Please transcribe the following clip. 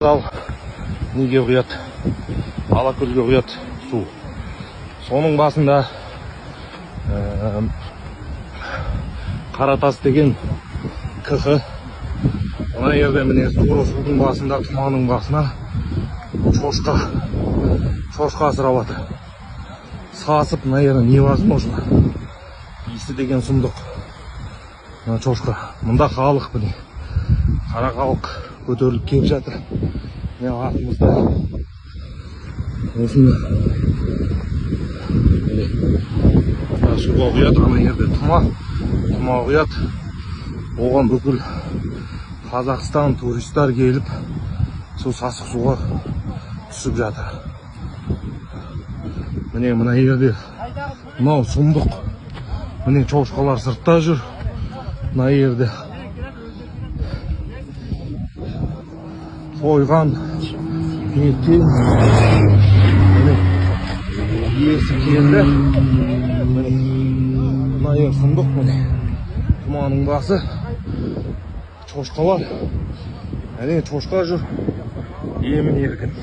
Ал неге құяды, алакөлге құяды су. Соның басында Қаратас деген кықы. Мына жерде міне судың басында, тұманың басына шошқа асырап жатыр. Сасып, мына жерде невозможно. Иісі деген сұмдық. Мына шошқа. Мұнда халық міне. Қара халық көтеріліп келіп жатыр. Міне артымызда осыны суға құяды. Ана жерде тұма құяды. Оған бүкіл Қазақстан туристер келіп су сасық суға түсіп жатыр. Міне мына жерде мынау сұмдық. Міне шошқалар сыртта жүр. Мына жерде қойған еттен иесі келді. Мына ер сұмдық міне. Тұманың басы. Шошқалар. Әне шошқа жүр. Емін еркін.